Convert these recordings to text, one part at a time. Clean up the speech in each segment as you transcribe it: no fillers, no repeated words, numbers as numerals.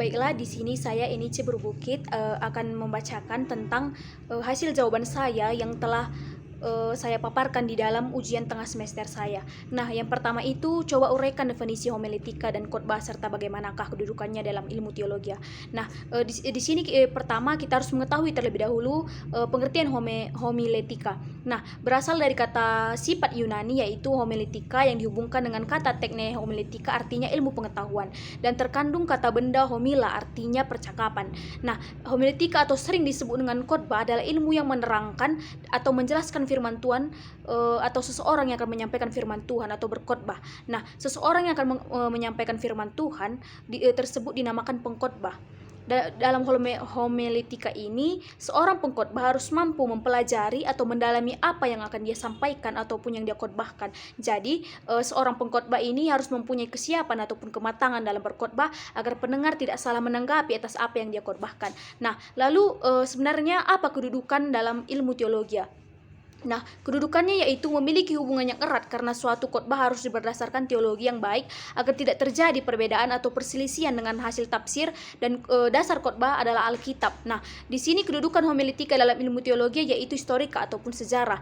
Baiklah, di sini saya Enice Berbukit akan membacakan tentang hasil jawaban saya yang telah saya paparkan di dalam ujian tengah semester saya. Nah, yang pertama itu coba uraikan definisi homiletika dan khotbah serta bagaimanakah kedudukannya dalam ilmu teologi. Nah, di sini pertama kita harus mengetahui terlebih dahulu pengertian homiletika. Nah, berasal dari kata sifat Yunani yaitu homiletika yang dihubungkan dengan kata tekne homiletika artinya ilmu pengetahuan dan terkandung kata benda homila artinya percakapan. Nah, homiletika atau sering disebut dengan khotbah adalah ilmu yang menerangkan atau menjelaskan firman Tuhan atau seseorang yang akan menyampaikan firman Tuhan atau berkhotbah. Nah, seseorang yang akan menyampaikan firman Tuhan tersebut dinamakan pengkhotbah. Dalam homiletika ini, seorang pengkhotbah harus mampu mempelajari atau mendalami apa yang akan dia sampaikan ataupun yang dia khotbahkan. Jadi, seorang pengkhotbah ini harus mempunyai kesiapan ataupun kematangan dalam berkhotbah agar pendengar tidak salah menanggapi atas apa yang dia khotbahkan. Nah, lalu sebenarnya apa kedudukan dalam ilmu teologi? Nah, kedudukannya yaitu memiliki hubungan yang erat karena suatu khotbah harus berdasarkan teologi yang baik agar tidak terjadi perbedaan atau perselisihan dengan hasil tafsir dan dasar khotbah adalah Alkitab. Nah, di sini kedudukan homiletika dalam ilmu teologi yaitu historika ataupun sejarah.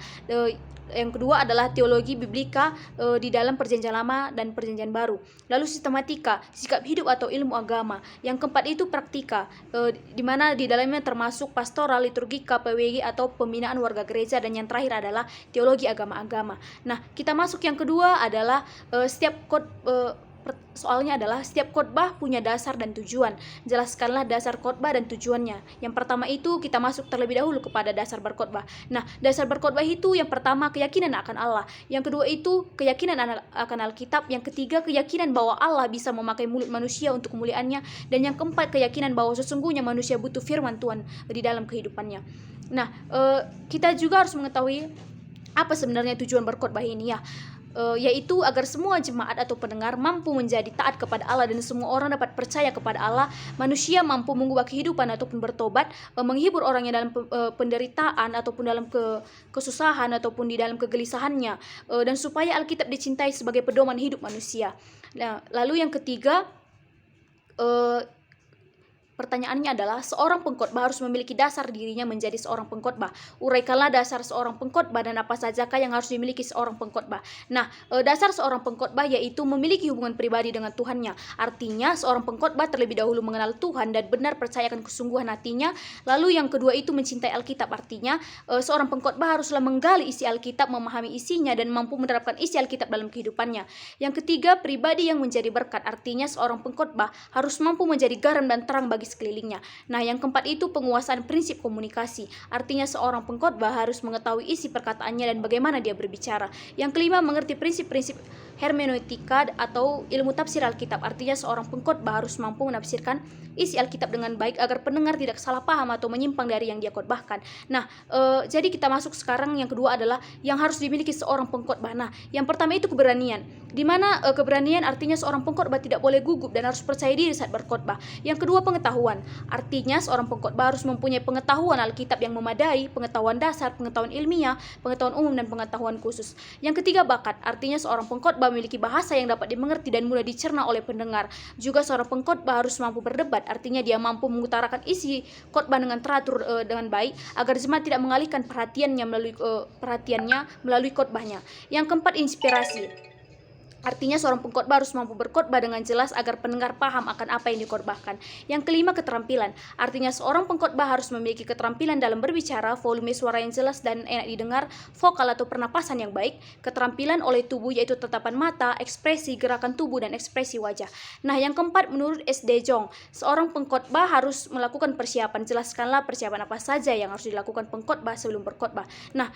Yang kedua adalah teologi biblika di dalam Perjanjian Lama dan Perjanjian Baru. Lalu sistematika, sikap hidup atau ilmu agama. Yang keempat itu praktika, di mana di dalamnya termasuk pastoral, liturgika, PWG atau pembinaan warga gereja, dan yang terakhir adalah teologi agama-agama. Nah, kita masuk yang kedua adalah soalnya adalah setiap khotbah punya dasar dan tujuan. Jelaskanlah dasar khotbah dan tujuannya. Yang pertama itu kita masuk terlebih dahulu kepada dasar berkhotbah. Nah, dasar berkhotbah itu yang pertama keyakinan akan Allah. Yang kedua itu keyakinan akan Alkitab. Yang ketiga keyakinan bahwa Allah bisa memakai mulut manusia untuk kemuliaannya. Dan yang keempat keyakinan bahwa sesungguhnya manusia butuh firman Tuhan di dalam kehidupannya. Nah, kita juga harus mengetahui apa sebenarnya tujuan berkhotbah ini ya. Yaitu agar semua jemaat atau pendengar mampu menjadi taat kepada Allah dan semua orang dapat percaya kepada Allah, manusia mampu mengubah kehidupan ataupun bertobat, menghibur orang yang dalam penderitaan ataupun dalam kesusahan ataupun di dalam kegelisahannya, dan supaya Alkitab dicintai sebagai pedoman hidup manusia. Nah, lalu yang ketiga, pertanyaannya adalah seorang pengkhotbah harus memiliki dasar dirinya menjadi seorang pengkhotbah. Uraikanlah dasar seorang pengkhotbah dan apa sajakah yang harus dimiliki seorang pengkhotbah. Nah, dasar seorang pengkhotbah yaitu memiliki hubungan pribadi dengan Tuhannya. Artinya seorang pengkhotbah terlebih dahulu mengenal Tuhan dan benar percayakan kesungguhan hatinya. Lalu yang kedua itu mencintai Alkitab. Artinya seorang pengkhotbah haruslah menggali isi Alkitab, memahami isinya dan mampu menerapkan isi Alkitab dalam kehidupannya. Yang ketiga, pribadi yang menjadi berkat. Artinya seorang pengkhotbah harus mampu menjadi garam dan terang bagi sekelilingnya. Nah, yang keempat itu penguasaan prinsip komunikasi. Artinya seorang pengkhotbah harus mengetahui isi perkataannya dan bagaimana dia berbicara. Yang kelima, mengerti prinsip-prinsip hermeneutika atau ilmu tafsir Alkitab. Artinya seorang pengkhotbah harus mampu menafsirkan isi Alkitab dengan baik agar pendengar tidak salah paham atau menyimpang dari yang dia khotbahkan. Nah, jadi kita masuk sekarang yang kedua adalah yang harus dimiliki seorang pengkhotbah. Nah, yang pertama itu keberanian. Di mana keberanian artinya seorang pengkhotbah tidak boleh gugup dan harus percaya diri saat berkhotbah. Yang kedua pengetahuan. Artinya seorang pengkhotbah harus mempunyai pengetahuan Alkitab yang memadai, pengetahuan dasar, pengetahuan ilmiah, pengetahuan umum dan pengetahuan khusus. Yang ketiga bakat. Artinya seorang pengkhotbah memiliki bahasa yang dapat dimengerti dan mudah dicerna oleh pendengar. Juga seorang pengkhotbah harus mampu berdebat. Artinya dia mampu mengutarakan isi khotbah dengan teratur dengan baik agar jemaat tidak mengalihkan perhatiannya melalui khotbahnya. Yang keempat inspirasi. Artinya seorang pengkhotbah harus mampu berkhotbah dengan jelas agar pendengar paham akan apa yang dikhotbahkan. Yang kelima keterampilan. Artinya seorang pengkhotbah harus memiliki keterampilan dalam berbicara, volume suara yang jelas dan enak didengar, vokal atau pernapasan yang baik, keterampilan oleh tubuh yaitu tatapan mata, ekspresi, gerakan tubuh dan ekspresi wajah. Nah, yang keempat menurut SD Jong, seorang pengkhotbah harus melakukan persiapan. Jelaskanlah persiapan apa saja yang harus dilakukan pengkhotbah sebelum berkhotbah. Nah,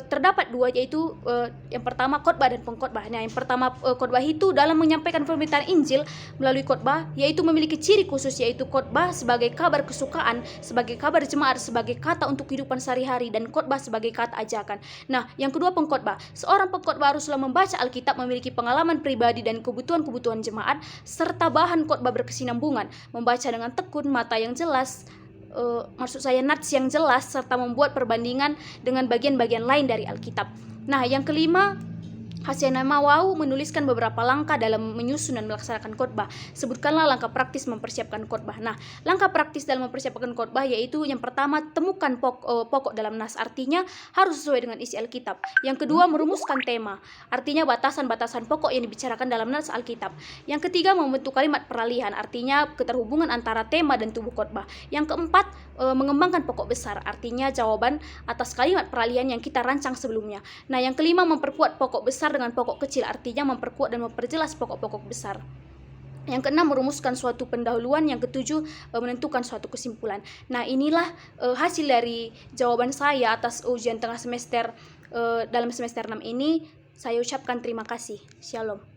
terdapat dua yaitu yang pertama khotbah dan pengkhotbah. Nah, yang pertama khotbah itu dalam menyampaikan pemberitaan Injil melalui khotbah yaitu memiliki ciri khusus yaitu khotbah sebagai kabar kesukaan, sebagai kabar jemaat, sebagai kata untuk kehidupan sehari-hari dan khotbah sebagai kata ajakan. Nah, yang kedua pengkhotbah. Seorang pengkhotbah haruslah membaca Alkitab, memiliki pengalaman pribadi dan kebutuhan-kebutuhan jemaat serta bahan khotbah berkesinambungan, membaca dengan tekun, mata yang jelas, maksud saya nats yang jelas serta membuat perbandingan dengan bagian-bagian lain dari Alkitab. Nah, yang kelima Hasena Mawau menuliskan beberapa langkah dalam menyusun dan melaksanakan khotbah. Sebutkanlah langkah praktis mempersiapkan khotbah. Nah, langkah praktis dalam mempersiapkan khotbah yaitu yang pertama, temukan pokok dalam nas, artinya harus sesuai dengan isi Alkitab. Yang kedua, merumuskan tema, artinya batasan-batasan pokok yang dibicarakan dalam nas Alkitab. Yang ketiga, membentuk kalimat peralihan, artinya keterhubungan antara tema dan tubuh khotbah. Yang keempat, mengembangkan pokok besar, artinya jawaban atas kalimat peralihan yang kita rancang sebelumnya. Nah, yang kelima, memperkuat pokok besar dengan pokok kecil, artinya memperkuat dan memperjelas pokok-pokok besar. Yang keenam, merumuskan suatu pendahuluan. Yang ketujuh, menentukan suatu kesimpulan. Nah, inilah hasil dari jawaban saya atas ujian tengah semester dalam semester 6 ini. Saya ucapkan terima kasih. Shalom.